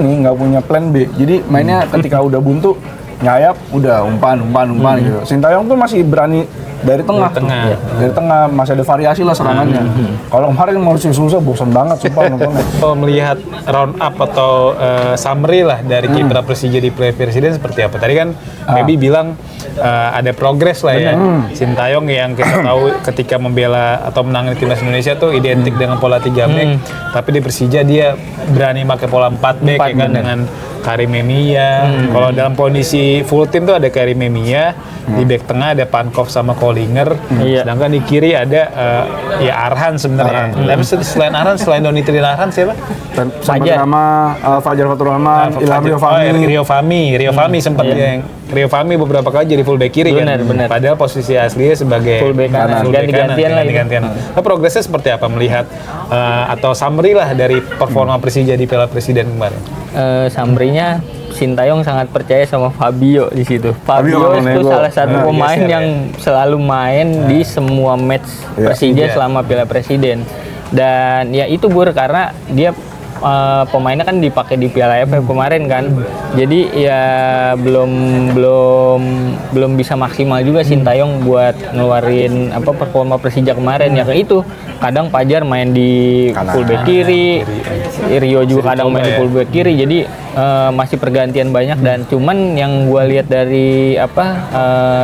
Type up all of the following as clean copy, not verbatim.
nih nggak punya plan B. Jadi mainnya ketika udah buntu nyayap udah umpan gitu. Sintayong tuh masih berani dari tengah. Dari tengah masih ada variasi lah serangannya. Kalau kemarin mau susah bosan banget sumpah nontonnya. Kalau melihat round up atau summary lah dari kiprah Persija di Piala Presiden seperti apa? Tadi kan Baby bilang ada progres lah ya. Sintayong yang kita tahu ketika membela atau menangani timnas Indonesia tuh identik dengan pola 3 back, tapi di Persija dia berani pakai pola 4 back ya kan, dengan Karim Memia. Kalau dalam kondisi full tim tuh ada Karim Memia, di back tengah ada Pankov sama Kolinger, sedangkan di kiri ada ya Arhan sebenarnya. Tapi selain Arhan, selain Doni Triarhan siapa? Fajar sama Fajar Fatur Rahman, Ilham Rio Fahmi sempat yang Rio Fahmi beberapa kali jadi full back kiri kan. Padahal posisi aslinya sebagai full back kanan. Ganti-gantian. Nah, progresnya seperti apa melihat atau summary lah dari performa Persija di Piala Presiden kemarin? Summary-nya Sintayong sangat percaya sama Fabio di situ. Fabio itu salah satu pemain yang selalu main di semua match Persija selama Piala Presiden. Dan ya itu karena dia pemainnya kan dipakai di Piala AFF kemarin kan. Jadi ya belum bisa maksimal juga Sintayong buat ngeluarin performa Persija kemarin. Ya kayak itu. Kadang Fajar main di fullback kiri, Rio juga kadang main di fullback kiri. Jadi masih pergantian banyak, dan cuman yang gua lihat dari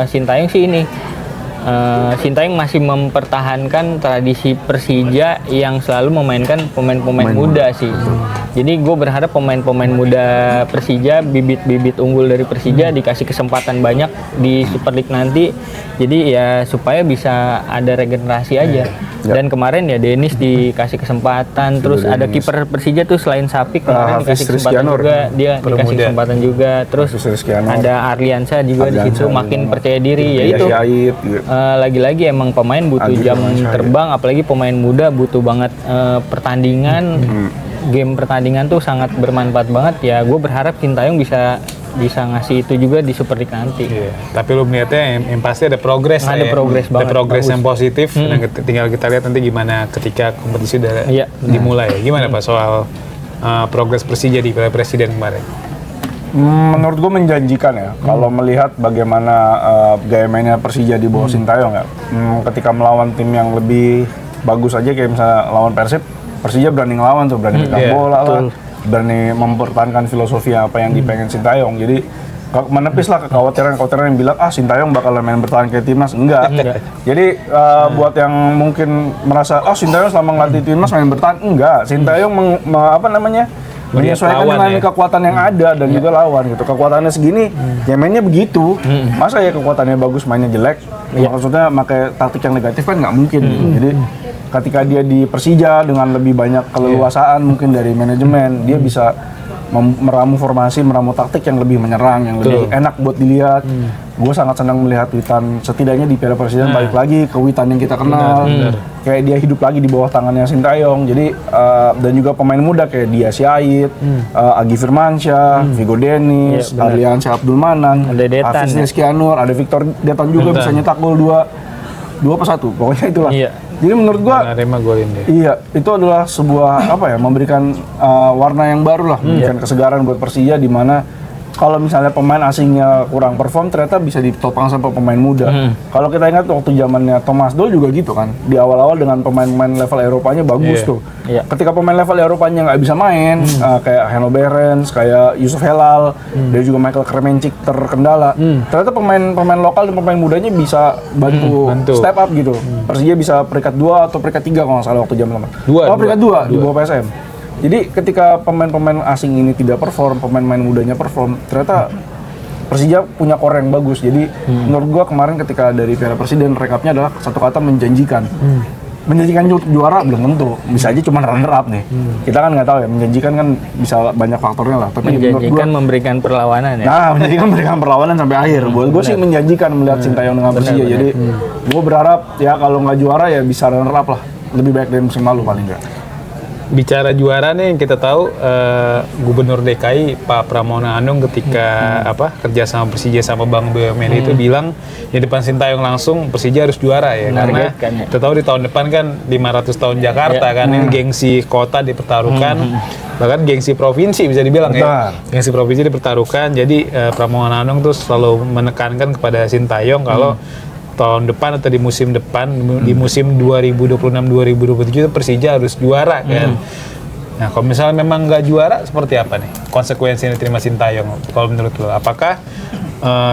Sintayong sih ini. Sintayong masih mempertahankan tradisi Persija yang selalu memainkan pemain-pemain muda sih. Jadi gue berharap pemain-pemain muda Persija, bibit-bibit unggul dari Persija dikasih kesempatan banyak di Super League nanti. Jadi ya supaya bisa ada regenerasi aja. Dan kemarin ya Dennis dikasih kesempatan, terus ada kiper Persija tuh selain Sapik kemarin dikasih kesempatan juga, dia dikasih kesempatan juga. Terus ada Arliansyah juga di situ makin percaya diri. Ya itu. Lagi-lagi emang pemain butuh jam terbang, apalagi pemain muda butuh banget pertandingan. Game pertandingan tuh sangat bermanfaat banget ya. Gue berharap Sintayong bisa ngasih itu juga di Super League nanti. Tapi lu melihatnya yang pasti ada progres. Ada progres banget. Ada progres yang positif. Dan tinggal kita lihat nanti gimana ketika kompetisi udah dimulai. Gimana Pak soal progres Persija di Piala Presiden kemarin? Menurut gue menjanjikan ya. Kalau melihat bagaimana gaya mainnya Persija di bawah Sintayong ya. Ketika melawan tim yang lebih bagus aja kayak misalnya lawan Persib, Persija berani ngelawan tuh, berani pegang bola lah, berani mempertahankan filosofi apa yang dipengen Sintayong. Jadi menepis lah kekhawatiran yang bilang Sintayong bakal main bertahan kayak timnas. Enggak. Jadi buat yang mungkin merasa Sintayong selama ngelatih timnas main bertahan, enggak. Sintayong menyesuaikan dengan kekuatan yang ada dan juga lawan gitu. Kekuatannya segini, ya mainnya begitu. Masa ya kekuatannya bagus mainnya jelek? Maksudnya pakai taktik yang negatif kan nggak mungkin. Jadi ketika dia di Persija dengan lebih banyak keleluasaan mungkin dari manajemen, dia bisa meramu formasi, meramu taktik yang lebih menyerang, yang lebih enak buat dilihat. Gue sangat senang melihat Witan setidaknya di Piala Presiden balik lagi ke Witan yang kita kenal. Kayak dia hidup lagi di bawah tangannya Sintayong. Jadi dan juga pemain muda kayak Dia Syahid, Agi Firmansyah, Vigo Dennis, Arliansyah Abdul Manan, Hafiz Rizkianur, ada Victor Detan juga bisa nyetak gol 2-1. Pokoknya itulah. Jadi menurut gua itu adalah sebuah memberikan warna yang baru lah, memberikan kesegaran buat Persija, di mana kalau misalnya pemain asingnya kurang perform ternyata bisa ditopang sama pemain muda. Kalau kita ingat waktu zamannya Thomas Doll juga gitu kan, di awal-awal dengan pemain-pemain level Eropanya bagus tuh. Ketika pemain level Eropanya nggak bisa main, kayak Hanno Behrens, kayak Yusuf Helal, dan juga Michael Kremenchik terkendala. Ternyata pemain lokal dan pemain mudanya bisa bantu step up gitu. Persija bisa peringkat 2 atau peringkat 3 kalau nggak salah waktu zaman peringkat 2 di bawah PSM. Jadi ketika pemain-pemain asing ini tidak perform, pemain-pemain mudanya perform, ternyata Persija punya core yang bagus. Jadi menurut gua kemarin ketika dari Piala Presiden rekapnya adalah satu kata menjanjikan. Menjanjikan juara belum tentu, bisa aja cuma runner up nih. Kita kan nggak tahu ya, menjanjikan kan bisa banyak faktornya lah. Tapi menjanjikan memberikan perlawanan ya. Nah, menjanjikan memberikan perlawanan sampai akhir. Buat gue sih menjanjikan melihat Sintayong dengan Persija. Jadi gue berharap ya kalau nggak juara ya bisa runner up lah. Lebih baik dari musim lalu paling nggak. bicara juara nih, kita tahu Gubernur DKI Pak Pramono Anung ketika kerja sama Persija sama Bank BUMN itu bilang di depan Sintayong langsung Persija harus juara ya, karena kita tahu di tahun depan kan 500 tahun Jakarta kan, ini gengsi kota dipertaruhkan, bahkan gengsi provinsi bisa dibilang ya, gengsi provinsi dipertaruhkan. Jadi Pramono Anung tuh selalu menekankan kepada Sintayong kalau tahun depan atau di musim depan, di musim 2026-2027 itu Persija harus juara kan. Nah, kalau misalnya memang nggak juara, seperti apa nih konsekuensi yang diterima Sintayong? Kalau menurut lo, apakah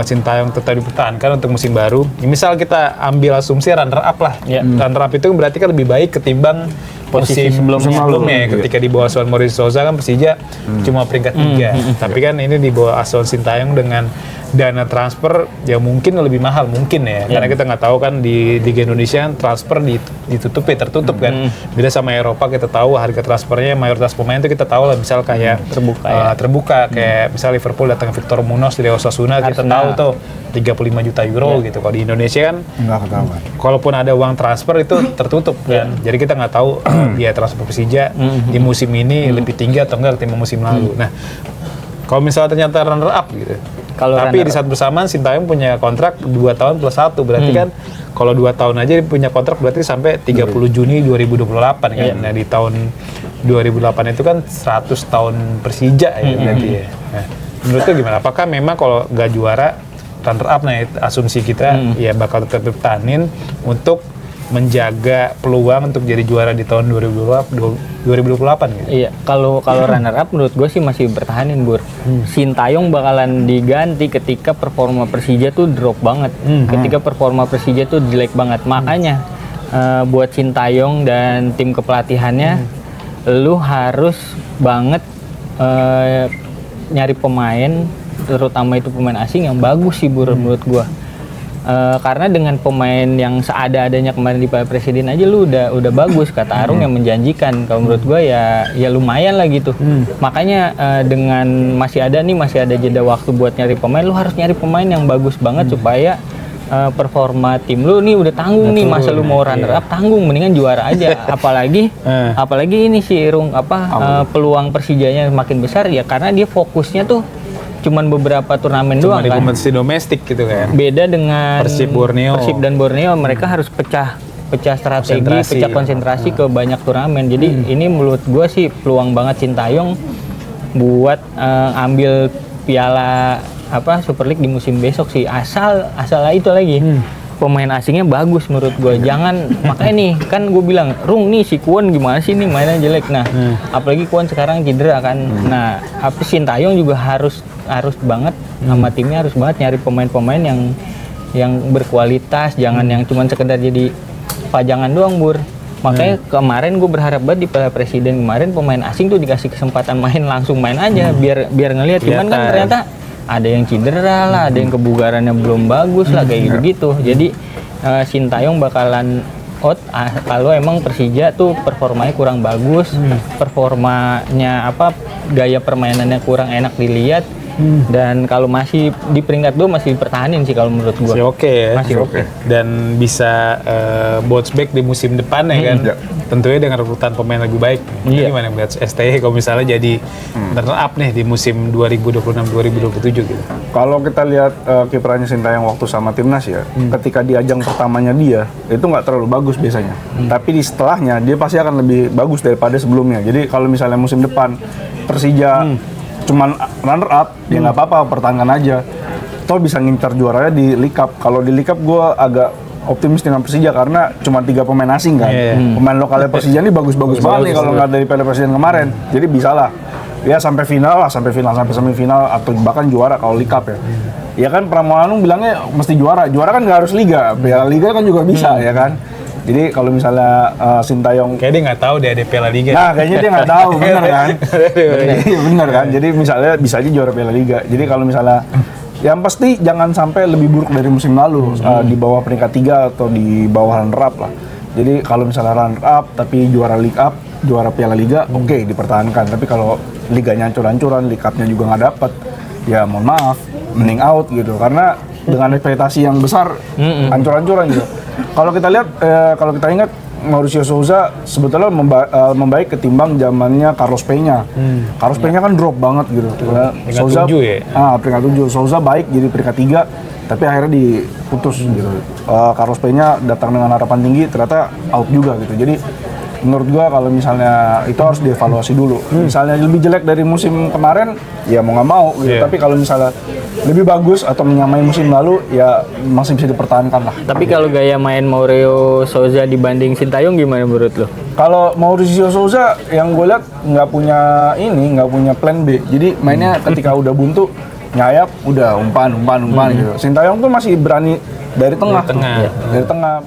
Sintayong tetap dipertahankan untuk musim baru? Misal kita ambil asumsi runner up lah. Runner up itu berarti kan lebih baik ketimbang posisi sebelumnya. Ketika di bawah asuhan Mauricio Sousa kan Persija cuma peringkat 3. Tapi kan ini di bawah asuhan Sintayong dengan dana transfer yang mungkin lebih mahal mungkin ya, karena kita nggak tahu kan di Liga Indonesia transfer tertutup kan. Beda sama Eropa, kita tahu harga transfernya mayoritas pemain itu kita tahu lah, misal kayak terbuka kayak misal Liverpool datang Victor Munoz dari Osasuna, kita tahu tuh 35 juta euro gitu. Kalau di Indonesia kan nggak ketahuan. Kalaupun ada uang transfer itu tertutup kan. Jadi kita nggak tahu biaya transfer Persija di musim ini lebih tinggi atau enggak ketimbang musim lalu. Nah, kalau misalnya ternyata runner up gitu, tapi di saat bersamaan Sintayong punya kontrak 2 tahun plus 1, berarti kan kalau 2 tahun aja dia punya kontrak berarti sampai 30 Juni 2028 kan. Nah, di tahun 2008 itu kan 100 tahun Persija ya berarti ya. Nah, menurut lu gimana? Apakah memang kalau nggak juara runner up, nah asumsi kita ya bakal tetap bertahanin untuk menjaga peluang untuk jadi juara di tahun 2028 gitu. Iya, kalau runner up menurut gue sih masih bertahanin, Bur. Sintayong bakalan diganti ketika performa Persija tuh drop banget. Ketika performa Persija tuh jelek banget. Makanya buat Sintayong dan tim kepelatihannya, lu harus banget nyari pemain, terutama itu pemain asing yang bagus sih, Bur, menurut gue. Karena dengan pemain yang seada-adanya kemarin di Piala Presiden aja lu udah bagus, kata Arung yang menjanjikan. Kalau menurut gua ya lumayan lah gitu. Makanya dengan masih ada jeda waktu buat nyari pemain, lu harus nyari pemain yang bagus banget supaya performa tim lu nih udah tanggung nih. Masa lu mau runner up tanggung, mendingan juara aja. apalagi ini sih Irung peluang Persijanya makin besar ya, karena dia fokusnya tuh cuman beberapa turnamen doang kan, kompetisi domestik gitu kan. Beda dengan Persib dan Borneo, mereka harus pecah strategi, konsentrasi ke banyak turnamen. Jadi ini menurut gue sih peluang banget Sintayong buat ambil piala Super League di musim besok sih, asal itu lagi pemain asingnya bagus menurut gue. Jangan makanya nih kan gue bilang, Rung nih si Kwon gimana sih nih mainnya jelek. Nah, apalagi Kwon sekarang cedera kan. Nah, Sintayong juga harus banget sama timnya, harus banget nyari pemain-pemain yang berkualitas, jangan yang cuman sekedar jadi pajangan doang, Bur. Makanya kemarin gue berharap banget di Piala Presiden kemarin pemain asing tuh dikasih kesempatan langsung main aja, biar ngelihat. Cuman kan ternyata ada yang cedera lah, ada yang kebugarannya belum bagus lah kayak gitu. Jadi Sintayong bakalan out kalau emang Persija tuh performanya kurang bagus, performanya gaya permainannya kurang enak dilihat. Dan kalau masih di peringkat 2 masih dipertahanin sih kalau menurut gua. Masih oke ya. Masih oke. Dan bisa bounce back di musim depan ya kan. Tentunya dengan rekrutmen pemain lebih baik. Gimana melihat STY kalau misalnya jadi runner up nih di musim 2026-2027 gitu. Kalau kita lihat kiprahnya Sintayong waktu sama timnas ya, ketika di ajang pertamanya dia itu nggak terlalu bagus biasanya. Tapi di setelahnya dia pasti akan lebih bagus daripada sebelumnya. Jadi kalau misalnya musim depan Persija cuman runner up, ya nggak apa-apa, pertahankan aja. Toh bisa ngincar juaranya di League Cup. Kalau di League Cup gue agak optimis dengan Persija karena cuma 3 pemain asing kan. Pemain lokalnya Persija ini bagus-bagus banget nih kalau nggak dari Piala Presiden kemarin. Jadi bisa lah. Ya sampai final, sampai semifinal atau bahkan juara kalau League Cup ya. Ya kan Pramono Anung bilangnya mesti juara. Juara kan nggak harus Liga. Piala Liga kan juga bisa ya kan. Jadi kalau misalnya Sintayong kayak dia nggak tahu dia ada Piala Liga. Nah, kayaknya dia nggak tahu, benar kan? Benar kan? Jadi misalnya bisa aja juara Piala Liga. Jadi kalau misalnya yang pasti jangan sampai lebih buruk dari musim lalu, di bawah peringkat 3 atau di bawah runner up lah. Jadi kalau misalnya runner up tapi juara League Up, juara Piala Liga, oke, dipertahankan. Tapi kalau liganya hancur-hancuran, League Cup-nya juga nggak dapat, ya mohon maaf, mending out gitu. Karena dengan ekspektasi yang besar, hancur-hancuran gitu. Kalau kita lihat, kalau kita ingat Mauricio Sousa sebetulnya membaik ketimbang zamannya Carlos Peña. Carlos Peña kan drop banget gitu. Peringkat Sousa 7 ya? Peringkat 7. Sousa baik jadi peringkat 3, tapi akhirnya diputus gitu. Carlos Peña datang dengan harapan tinggi, ternyata out juga gitu. Jadi menurut gua kalau misalnya itu harus dievaluasi dulu. Misalnya lebih jelek dari musim kemarin, ya mau nggak mau gitu. Iya. Tapi kalau misalnya lebih bagus atau menyamai musim lalu, ya masih bisa dipertahankan lah. Tapi kalau gaya main Mauricio Sousa dibanding Sintayong gimana menurut lo? Kalau Mauricio Sousa yang gue lihat nggak punya plan B. Jadi mainnya ketika udah buntu nyayap, udah umpan gitu. Sintayong tuh masih berani dari tengah. Dari tengah.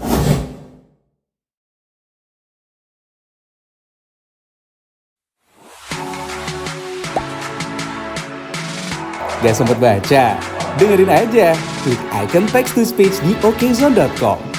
Gak sempet baca? Dengerin aja, klik icon text to speech di okezone.com.